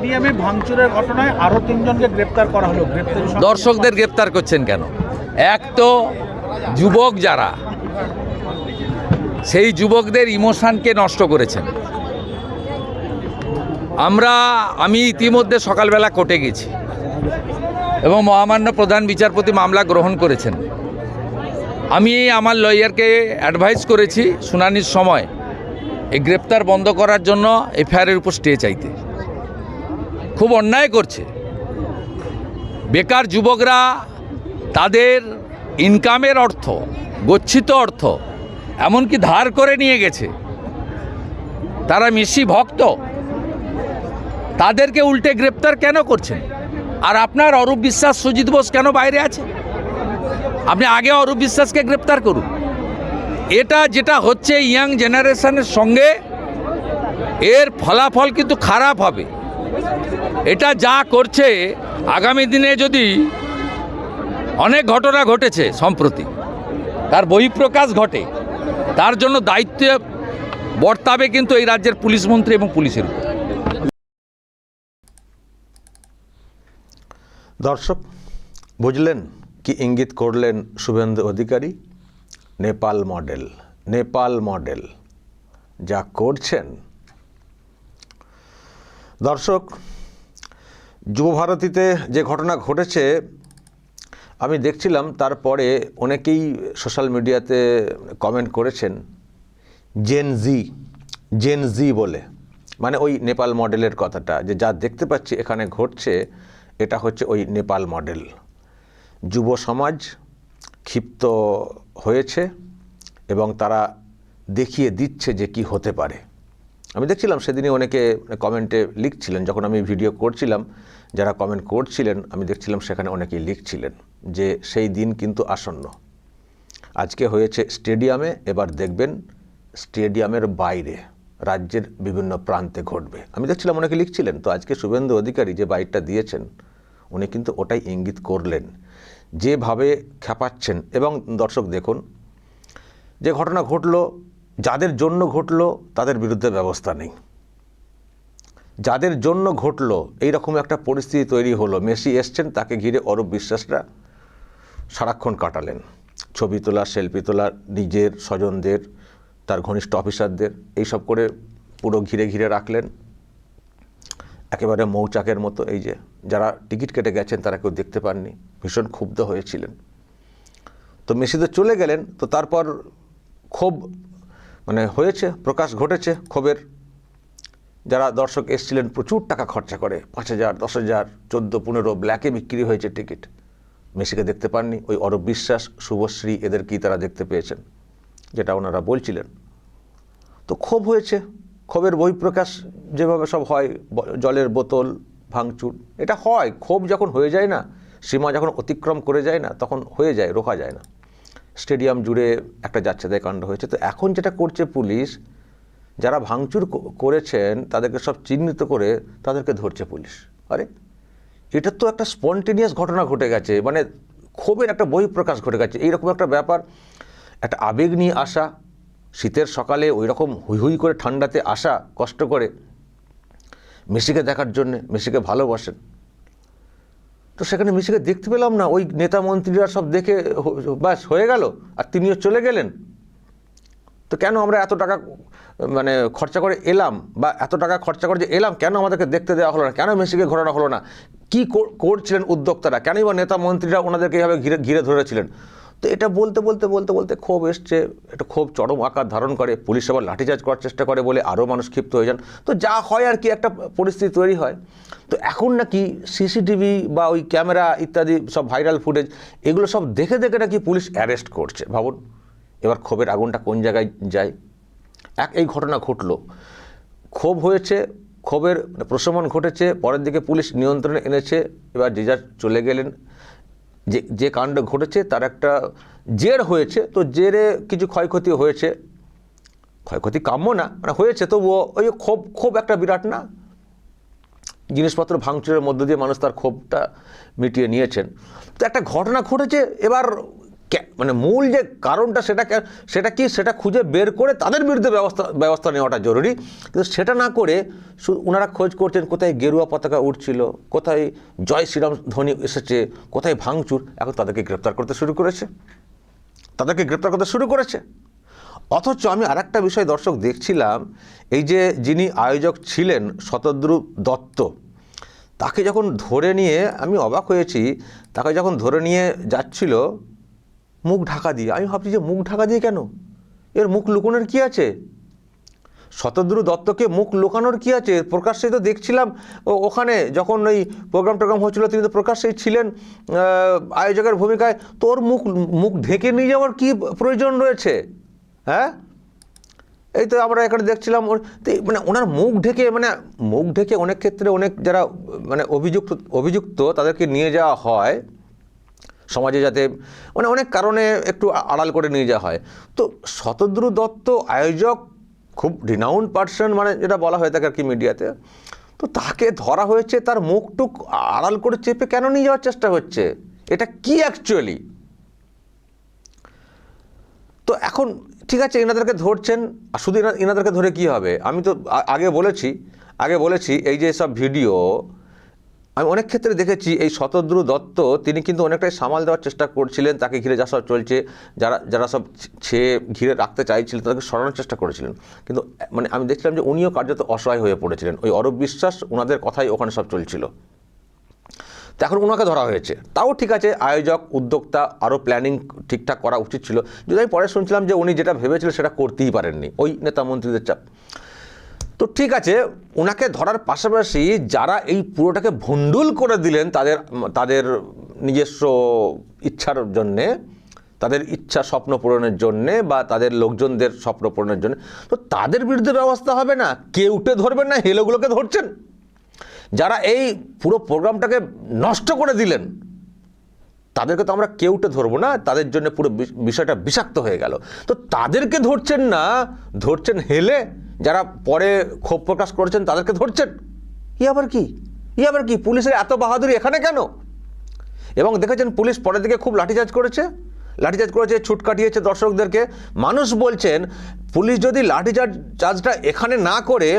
স্টেডিয়ামে ভাঙচুরের ঘটনায় আরো 3 জনকে গ্রেপ্তার করা হলো। দর্শকদের গ্রেপ্তার করছেন কেন? এক তো যুবক যারা, সেই যুবকদের ইমোশনকে নষ্ট করেছেন। আমি ইতিমধ্যে সকালবেলা কোর্টে গেছি এবং মহামান্য প্রধান বিচারপতি মামলা গ্রহণ করেছেন। আমি আমার লয়ারকে অ্যাডভাইস করেছি শুনানির সময় এই গ্রেপ্তার বন্ধ করার জন্য এফআইআরের উপর স্টে চাইতে। খুব অন্যায় করছে। বেকার যুবকরা তাদের ইনকামের অর্থ, গচ্ছিত অর্থ এমনকি ধার করে নিয়ে গেছে। তারা মেসি ভক্ত, তাদেরকে উল্টে গ্রেপ্তার কেন করছেন? আর আপনার অরূপ বিশ্বাস, সুজিত বোস কেন বাইরে আছে? আপনি আগে অরূপ বিশ্বাসকে গ্রেপ্তার করুন। এটা যেটা হচ্ছে ইয়াং জেনারেশনের সঙ্গে, এর ফলাফল কিন্তু খারাপ হবে। এটা যা করছে আগামী দিনে যদি অনেক ঘটনা ঘটেছে সম্প্রতি, তার বহিঃপ্রকাশ ঘটে, তার জন্য দায়িত্ব বর্তাবে কিন্তু এই রাজ্যের পুলিশ মন্ত্রী এবং পুলিশের উপর। দর্শক বুঝলেন কি ইঙ্গিত করলেন শুভেন্দু অধিকারী? নেপাল মডেল যা করছেন। দর্শক, যুবভারতীতে যে ঘটনা ঘটেছে আমি দেখছিলাম, তারপরে অনেকেই সোশ্যাল মিডিয়াতে কমেন্ট করেছেন জেন জি বলে, মানে ওই নেপাল মডেলের কথাটা, যে যা দেখতে পাচ্ছি এখানে ঘটছে এটা হচ্ছে ওই নেপাল মডেল। যুব সমাজ ক্ষিপ্ত হয়েছে এবং তারা দেখিয়ে দিচ্ছে যে কি হতে পারে। আমি দেখছিলাম সেদিনই অনেকে কমেন্টে লিখছিলেন, যখন আমি ভিডিও করছিলাম যারা কমেন্ট করছিলেন আমি দেখছিলাম সেখানে অনেকেই লিখছিলেন যে সেই দিন কিন্তু আসন্ন। আজকে হয়েছে স্টেডিয়ামে, এবার দেখবেন স্টেডিয়ামের বাইরে রাজ্যের বিভিন্ন প্রান্তে ঘটবে। আমি দেখছিলাম অনেকে লিখছিলেন। তো আজকে শুভেন্দু অধিকারী যে বাইটটা দিয়েছেন উনি কিন্তু ওটাই ইঙ্গিত করলেন, যেভাবে খেপাচ্ছেন। এবং দর্শক দেখুন, যে ঘটনা ঘটলো, যাদের জন্য ঘটলো তাদের বিরুদ্ধে ব্যবস্থা নেই। যাদের জন্য ঘটলো এইরকম একটা পরিস্থিতি তৈরি হলো, মেসি এসছেন, তাকে ঘিরে অরূপ বিশ্বাসরা সারাক্ষণ কাটালেন। ছবি তোলা, সেলফি তোলা, নিজের স্বজনদের, তার ঘনিষ্ঠ অফিসারদের এইসব করে পুরো ঘিরে রাখলেন একেবারে মৌচাকের মতো। এই যে যারা টিকিট কেটে গেছেন তারা কেউ দেখতে পাননি, ভীষণ ক্ষুব্ধ হয়েছিলেন। তো মেসিদের চলে গেলেন, তো তারপর ক্ষোভ হয়েছে, প্রকাশ ঘটেছে ক্ষোভের। যারা দর্শক এসছিলেন প্রচুর টাকা খরচা করে, 5,000, 10,000, 14-15 ব্ল্যাকে বিক্রি হয়েছে টিকিট। মেসিকে দেখতে পাননি, ওই অরূপ বিশ্বাস, শুভশ্রী এদেরকেই তারা দেখতে পেয়েছেন, যেটা ওনারা বলছিলেন। তো ক্ষোভ হয়েছে, ক্ষোভের বহিঃপ্রকাশ যেভাবে সব হয়, জলের বোতল ভাঙচুর, এটা হয়। ক্ষোভ যখন হয়ে যায় না, সীমা যখন অতিক্রম করে যায় না, তখন হয়ে যায়, রোকা যায় না। স্টেডিয়াম জুড়ে একটা যাচ্ছেতাই কাণ্ড হয়েছে। তো এখন যেটা করছে পুলিশ, যারা ভাঙচুর করেছেন তাদেরকে সব চিহ্নিত করে তাদেরকে ধরছে পুলিশ। আরে এটা তো একটা স্পন্টেনিয়াস ঘটনা ঘটে গেছে, ক্ষোভের একটা বহিঃপ্রকাশ ঘটে গেছে। এইরকম একটা ব্যাপার, একটা আবেগ নিয়ে আসা, শীতের সকালে ওই রকম হুই করে ঠান্ডাতে আসা, কষ্ট করে মেসিকে দেখার জন্যে, মেসিকে ভালোবাসেন। তো সেখানে মেসিকে দেখতে পেলাম না। ওই নেতা মন্ত্রীরা সব দেখে ব্যাস হয়ে গেল, আর তিনিও চলে গেলেন। তো কেন আমরা এত টাকা খরচা করে এলাম, বা এত টাকা খরচা করে যে এলাম, কেন আমাদেরকে দেখতে দেওয়া হলো না? কেন মেসিকে ঘোরানো হলো না? কী করছিলেন উদ্যোক্তারা? কেনই বা নেতা মন্ত্রীরা ওনাদেরকে এইভাবে ঘিরে ধরেছিলেন? তো এটা বলতে ক্ষোভ এসছে, এটা ক্ষোভ চরম আকার ধারণ করে। পুলিশ আবার লাঠিচার্জ করার চেষ্টা করে বলে আরও মানুষ ক্ষিপ্ত হয়ে যান। তো যা হয় আর কি, একটা পরিস্থিতি তৈরি হয়। তো এখন নাকি সিসিটিভি বা ওই ক্যামেরা ইত্যাদি সব ভাইরাল ফুটেজ, এগুলো সব দেখে নাকি পুলিশ অ্যারেস্ট করছে। ভাবুন এবার ক্ষোভের আগুনটা কোন জায়গায় যায়। এই ঘটনা ঘটলো, ক্ষোভ হয়েছে, ক্ষোভের প্রশমন ঘটেছে, পরের দিকে পুলিশ নিয়ন্ত্রণে এনেছে। এবার যে যা চলে গেলেন। যে কাণ্ড ঘটেছে তার একটা জের হয়েছে, তো জেরে কিছু ক্ষয়ক্ষতি হয়েছে। ক্ষয়ক্ষতি কাম্য না, হয়েছে, তবুও ওই ক্ষোভ একটা বিরাট না, জিনিসপত্র ভাঙচুরের মধ্য দিয়ে মানুষ তার ক্ষোভটা মিটিয়ে নিয়েছেন। তো একটা ঘটনা ঘটেছে, এবার মানে মূল যে কারণটা সেটা কি সেটা খুঁজে বের করে তাদের বিরুদ্ধে ব্যবস্থা নেওয়াটা জরুরি। কিন্তু সেটা না করে ওনারা খোঁজ করছেন কোথায় গেরুয়া পতাকা উঠছিল, কোথায় জয় শ্রীরাম ধ্বনি এসেছে, কোথায় ভাঙচুর। এখন তাদেরকে গ্রেপ্তার করতে শুরু করেছে। অথচ আমি আরেকটা বিষয় দর্শক দেখছিলাম, এই যে যিনি আয়োজক ছিলেন শতদ্রু দত্ত, তাকে যখন ধরে নিয়ে আমি অবাক হয়েছি। তাকে যখন ধরে নিয়ে যাচ্ছিল মুখ ঢাকা দিয়ে, আমি ভাবছি যে মুখ ঢাকা দিয়ে কেন? এর মুখ লুকোনোর কি আছে? শতদ্রু দত্তকে মুখ লুকানোর কি আছে? প্রকাশ্যে তো দেখছিলাম ওখানে যখন ওই প্রোগ্রাম হচ্ছিল, তিনি তো প্রকাশ্যেই ছিলেন আয়োজকের ভূমিকায়। তোর মুখ ঢেকে নিয়ে যাওয়ার কি প্রয়োজন রয়েছে? হ্যাঁ, এই তো আমরা এখানে দেখছিলাম মানে ওনার মুখ ঢেকে অনেক ক্ষেত্রে অনেক যারা মানে অভিযুক্ত তাদেরকে নিয়ে যাওয়া হয় সমাজে, যাতে মানে অনেক কারণে একটু আড়াল করে নিয়ে যাওয়া হয়। তো শতদ্রু দত্ত আয়োজক, খুব রিনাউন্ড পার্সন, মানে যেটা বলা হয়ে থাকে আর কি মিডিয়াতে, তো তাকে ধরা হয়েছে, তার মুখটুক আড়াল করে চেপে কেন নিয়ে যাওয়ার চেষ্টা হচ্ছে? এটা কি অ্যাকচুয়ালি? তো এখন ঠিক আছে, এনাদেরকে ধরছেন, শুধু এনাদেরকে ধরে কি হবে? আমি তো আগে বলেছি এই যে সব ভিডিও আমি অনেক ক্ষেত্রে দেখেছি, এই শতদ্রু দত্ত তিনি কিন্তু অনেকটাই সামাল দেওয়ার চেষ্টা করছিলেন। তাকে ঘিরে যা সব চলছে, যারা সব ঘিরে রাখতে চাইছিলেন তাদেরকে সরানোর চেষ্টা করেছিলেন। কিন্তু মানে আমি দেখছিলাম যে উনিও কার্যত অসহায় হয়ে পড়েছিলেন। ওই অরূপ বিশ্বাস, ওনাদের কথাই ওখানে সব চলছিল। তো এখন ওনাকে ধরা হয়েছে, তাও ঠিক আছে, আয়োজক উদ্যোক্তা আরও প্ল্যানিং ঠিকঠাক করা উচিত ছিল। যদি আমি পরে শুনছিলাম যে উনি যেটা ভেবেছিলেন সেটা করতেই পারেননি, ওই নেতা মন্ত্রীদের চাপ। তো ঠিক আছে, ওনাকে ধরার পাশাপাশি যারা এই পুরোটাকে ভণ্ডুল করে দিলেন তাদের নিজস্ব ইচ্ছার জন্যে, তাদের ইচ্ছা স্বপ্ন পূরণের জন্যে বা তাদের লোকজনদের স্বপ্ন পূরণের জন্য, তো তাদের বিরুদ্ধে ব্যবস্থা হবে না? কেউটে ধরবেন না, হেলোগুলোকে ধরছেন। যারা এই পুরো প্রোগ্রামটাকে নষ্ট করে দিলেন তাদেরকে তো আমরা কেউটে ধরবো না, তাদের জন্য পুরো বিষয়টা বিষাক্ত হয়ে গেল। তো তাদেরকে ধরছেন না, ধরছেন হেলে যারা পরে ক্ষোভ প্রকাশ করেছেন তাদেরকে ধরছেন। ই আবার কি পুলিশের এত বাহাদুরি এখানে কেন? এবং দেখেছেন পুলিশ পরের দিকে খুব লাঠিচার্জ করেছে, ছুট কাটিয়েছে দর্শকদেরকে। মানুষ বলছেন পুলিশ যদি লাঠিচার্জটা এখানে না করে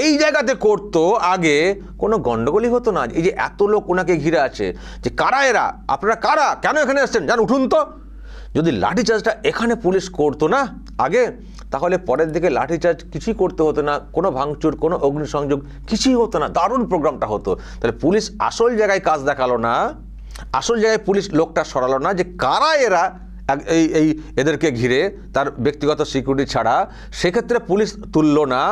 এই জায়গাতে করতো, আগে কোনো গণ্ডগোলই হতো না। এই যে এত লোক ওনাকে ঘিরে আছে, যে কারা এরা, আপনারা কারা, কেন এখানে এসছেন, যান উঠুন তো। যদি লাঠিচার্জটা এখানে পুলিশ করতো না আগে, তাহলে পরের দিকে লাঠিচার্জ কিছুই করতে হতো না, কোনো ভাঙচুর, কোনো অগ্নিসংযোগ কিছুই হতো না, দারুণ প্রোগ্রামটা হতো। তাহলে পুলিশ আসল জায়গায় কাজ দেখালো না, আসল জায়গায় পুলিশ লোকটা সরালো না, যে কারা এরা এদেরকে ঘিরে, তার ব্যক্তিগত সিকিউরিটি ছাড়া। সেক্ষেত্রে পুলিশ তুললো না।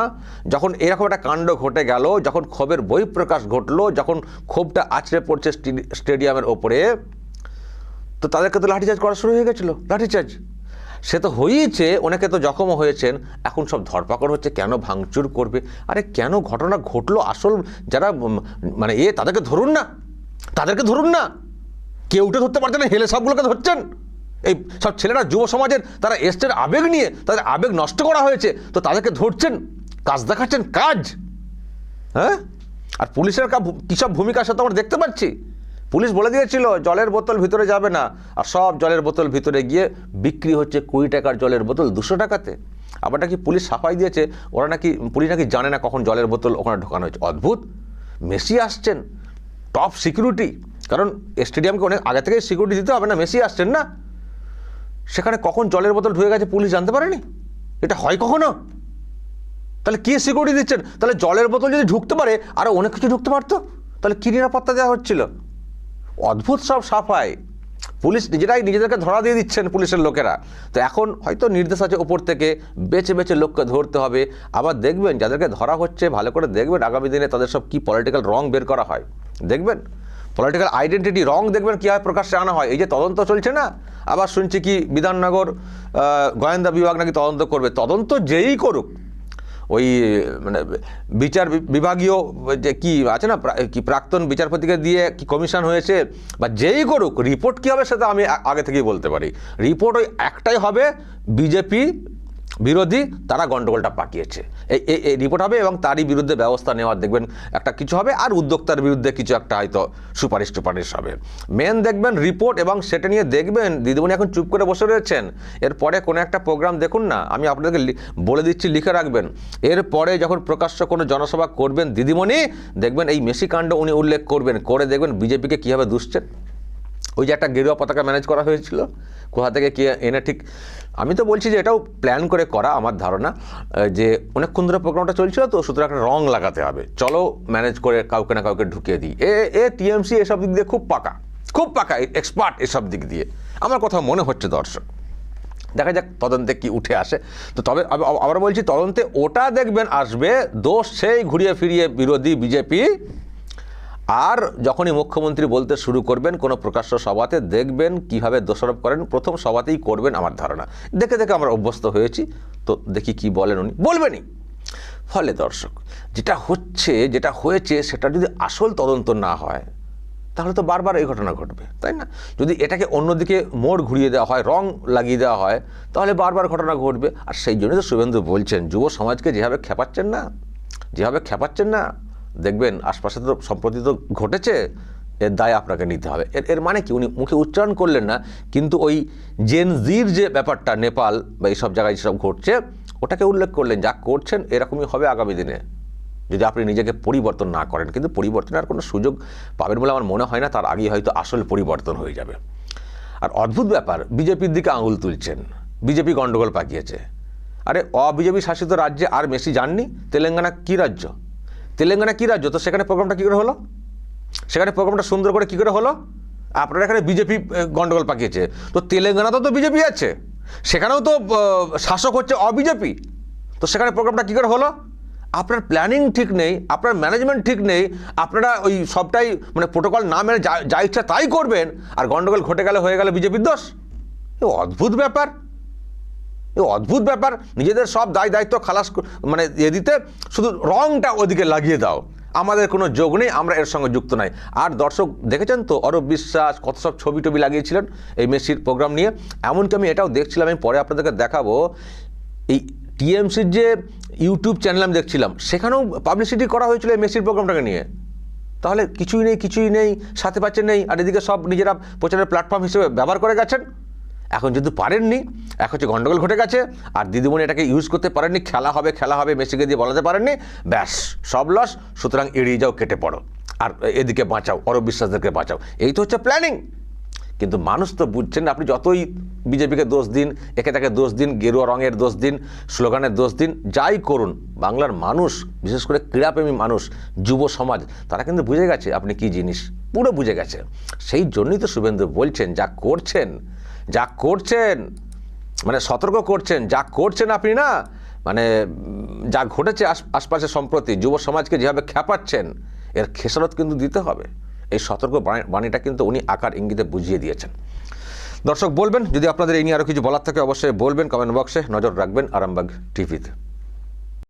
যখন এরকম একটা কাণ্ড ঘটে গেল, যখন ক্ষোভের বহিঃপ্রকাশ ঘটলো, যখন ক্ষোভটা আছড়ে পড়ছে স্টেডিয়ামের ওপরে, তো তাদেরকে তো লাঠিচার্জ করা শুরু হয়ে গেছিলো। লাঠিচার্জ সে তো হয়েইছে, অনেকে তো জখমও হয়েছেন। এখন সব ধরপাকড় হচ্ছে, কেন ভাঙচুর করবে? আরে কেন ঘটনা ঘটলো, আসল যারা মানে তাদেরকে ধরুন না। কেউটে ধরতে পারছেন না, হেলে সবগুলোকে ধরছেন। এই সব ছেলেরা যুব সমাজের, তারা এসটের আবেগ নিয়ে, তাদের আবেগ নষ্ট করা হয়েছে, তো তাদেরকে ধরছেন, কাজ দেখাচ্ছেন, কাজ। হ্যাঁ, আর পুলিশের কী সব ভূমিকা সেটা আমরা দেখতে পাচ্ছি। পুলিশ বলে দিয়েছিল জলের বোতল ভিতরে যাবে না, আর সব জলের বোতল ভিতরে গিয়ে বিক্রি হচ্ছে 20 টাকার জলের বোতল 200 টাকাতে। আবার নাকি পুলিশ সাফাই দিয়েছে, পুলিশ নাকি জানে না কখন জলের বোতল ওখানে ঢোকানো হয়েছে। অদ্ভুত। মেসি আসছেন, টপ সিকিউরিটি, কারণ স্টেডিয়ামকে অনেক আগে থেকেই সিকিউরিটি দিতে হবে না, মেসি আসছেন না, সেখানে কখন জলের বোতল ঢুকে গেছে পুলিশ জানতে পারেনি? এটা হয় কখনো? তাহলে কি সিকিউরিটি দিচ্ছেন? তাহলে জলের বোতল যদি ঢুকতে পারে, আরও অনেক কিছু ঢুকতে পারতো, তাহলে কি নিরাপত্তা দেওয়া হচ্ছিল? অদ্ভুত সব সাফাই। পুলিশ নিজেদেরকে ধরা দিয়ে দিচ্ছেন পুলিশের লোকেরা। তো এখন হয়তো নির্দেশ আছে ওপর থেকে, বেছে বেছে লোককে ধরতে হবে। আবার দেখবেন যাদেরকে ধরা হচ্ছে, ভালো করে দেখবেন আগামী দিনে তাদের সব কি পলিটিক্যাল রং বের করা হয়, দেখবেন পলিটিক্যাল আইডেন্টিটি রং দেখবেন কীভাবে প্রকাশ্যে আনা হয়। এই যে তদন্ত চলছে না, আবার শুনছি কি বিধাননগর গোয়েন্দা বিভাগ নাকি তদন্ত করবে। তদন্ত যেই করুক, ওই মানে বিচার বিভাগীয় যে কি আছে না, কি প্রাক্তন বিচারপতিকে দিয়ে কি কমিশন হয়েছে, বা যেই করুক, রিপোর্ট কী হবে সেটা আমি আগে থেকেই বলতে পারি। রিপোর্ট ওই একটাই হবে, বিজেপি বিরোধী তারা গণ্ডগোলটা পাকিয়েছে, এই রিপোর্ট হবে এবং তারই বিরুদ্ধে ব্যবস্থা নেওয়ার দেখবেন একটা কিছু হবে, আর উদ্যোক্তার বিরুদ্ধে কিছু একটা হয়তো সুপারিশ টুপারিশ হবে। মেন দেখবেন রিপোর্ট, এবং সেটা নিয়ে দেখবেন দিদিমণি এখন চুপ করে বসে রয়েছেন। এরপরে কোনো একটা প্রোগ্রাম দেখুন না, আমি আপনাদেরকে বলে দিচ্ছি, লিখে রাখবেন, এরপরে যখন প্রকাশ্য কোনো জনসভা করবেন দিদিমণি, দেখবেন এই মেসি কাণ্ড উনি উল্লেখ করবেন, করে দেখবেন বিজেপিকে কীভাবে দুষছেন। ওই যে একটা গেরুয়া পতাকা ম্যানেজ করা হয়েছিল, কোথা থেকে কে এনে, ঠিক আমি তো বলছি যে এটাও প্ল্যান করে করা, আমার ধারণা যে অনেকক্ষণ ধরে প্রোগ্রামটা চলছিল তো, সুতরাং একটা রং লাগাতে হবে, চলো ম্যানেজ করে কাউকে না কাউকে ঢুকিয়ে দিই। টিএমসি এসব দিক দিয়ে খুব পাকা এক্সপার্ট এসব দিক দিয়ে, আমার কথা মনে হচ্ছে। দর্শক দেখা যাক তদন্তে কি উঠে আসে। তো তবে আবার বলছি, তদন্তে ওটা দেখবেন আসবে দোষ সেই ঘুরিয়ে ফিরিয়ে বিরোধী বিজেপি। আর যখনই মুখ্যমন্ত্রী বলতে শুরু করবেন কোনো প্রকাশ্য সভাতে, দেখবেন কিভাবে দোষারোপ করেন, প্রথম সভাতেই করবেন আমার ধারণা। দেখে দেখে আমরা অভ্যস্ত হয়েছি, তো দেখি কি বলেন উনি, বলবেনই। ফলে দর্শক যেটা হয়েছে সেটা যদি আসল তদন্ত না হয়, তাহলে তো বারবার এই ঘটনা ঘটবে, তাই না? যদি এটাকে অন্যদিকে মোড় ঘুরিয়ে দেওয়া হয়, রং লাগিয়ে দেওয়া হয়, তাহলে বারবার ঘটনা ঘটবে। আর সেই জন্যই তো শুভেন্দু বলছেন, যুব সমাজকে যেভাবে খেপাচ্ছেন না, দেখবেন আশপাশে তো সম্প্রতি তো ঘটেছে, এর দায় আপনাকে নিতে হবে। এর মানে কি, উনি মুখে উচ্চারণ করলেন না, কিন্তু ওই জেন জির যে ব্যাপারটা নেপাল বা এইসব জায়গায় যেসব ঘটছে ওটাকে উল্লেখ করলেন, যা করছেন এরকমই হবে আগামী দিনে যদি আপনি নিজেকে পরিবর্তন না করেন। কিন্তু পরিবর্তনের আর কোনো সুযোগ পাবেন বলে আমার মনে হয় না, তার আগেই হয়তো আসল পরিবর্তন হয়ে যাবে। আর অদ্ভুত ব্যাপার, বিজেপির দিকে আঙুল তুলছেন, বিজেপি গণ্ডগোল পাকিয়েছে। আরে বিজেপি শাসিত রাজ্যে আর মেসি যাননি? তেলেঙ্গানা কী রাজ্য? তো সেখানে প্রোগ্রামটা কী করে হলো? সেখানে প্রোগ্রামটা সুন্দর করে কী করে হলো? আপনারা এখানে বিজেপি গণ্ডগোল পাকিয়েছে, তো তেলেঙ্গানাতেও তো বিজেপি আছে, সেখানেও তো শাসক হচ্ছে বিজেপি, তো সেখানে প্রোগ্রামটা কী করে হলো? আপনার প্ল্যানিং ঠিক নেই, আপনার ম্যানেজমেন্ট ঠিক নেই, আপনারা ওই সবটাই মানে প্রোটোকল না মেনে যা ইচ্ছা তাই করবেন, আর গণ্ডগোল ঘটে গেলে হয়ে গেল বিজেপির দোষ। অদ্ভুত ব্যাপার, নিজেদের সব দায়িত্ব খালাস মানে দিতে শুধু রংটা ওদিকে লাগিয়ে দাও, আমাদের কোনো যোগ নেই, আমরা এর সঙ্গে যুক্ত নাই। আর দর্শক দেখেছেন তো অরূপ বিশ্বাস কত সব ছবি লাগিয়েছিলেন এই মেসির প্রোগ্রাম নিয়ে। এমনকি আমি এটাও দেখছিলাম, আমি পরে আপনাদেরকে দেখাবো, এই টিএমসির যে ইউটিউব চ্যানেল আমি দেখছিলাম, সেখানেও পাবলিসিটি করা হয়েছিল এই মেসির প্রোগ্রামটাকে নিয়ে। তাহলে কিছুই নেই, সাথে পাচ্ছেন নেই, আর এদিকে সব নিজেরা প্রচারের প্ল্যাটফর্ম হিসেবে ব্যবহার করে গেছেন। এখন যেহেতু পারেননি, এক হচ্ছে গণ্ডগোল ঘটে গেছে, আর দিদিমণি এটাকে ইউজ করতে পারেননি, খেলা হবে মেসিকে দিয়ে বলাতে পারেননি, ব্যাস সব লস। সুতরাং এড়িয়ে যাও, কেটে পড়ো, আর এদিকে বাঁচাও, অরূপ বিশ্বাসদেরকে বাঁচাও, এই তো হচ্ছে প্ল্যানিং। কিন্তু মানুষ তো বুঝছেন না, আপনি যতই বিজেপিকে দোষ দিন, একে তাকে দোষ দিন, গেরুয়া রঙের দোষ দিন, স্লোগানের দোষ দিন, যাই করুন, বাংলার মানুষ, বিশেষ করে ক্রীড়াপ্রেমী মানুষ, যুব সমাজ, তারা কিন্তু বুঝে গেছে আপনি কি জিনিস, পুরো বুঝে গেছে। সেই জন্যই তো শুভেন্দু বলছেন, যা করছেন মানে সতর্ক করছেন, যা করছেন আপনি না, মানে যা ঘটেছে আশপাশে সম্প্রতি, যুব সমাজকে যেভাবে খেপাচ্ছেন, এর খেসারত কিন্তু দিতে হবে। এই সতর্ক বাণীটা কিন্তু উনি আকার ইঙ্গিতে বুঝিয়ে দিয়েছেন। দর্শক বলবেন, যদি আপনাদের এই নিয়ে আরও কিছু বলার থাকে অবশ্যই বলবেন কমেন্ট বক্সে। নজর রাখবেন আরামবাগ টিভিতে।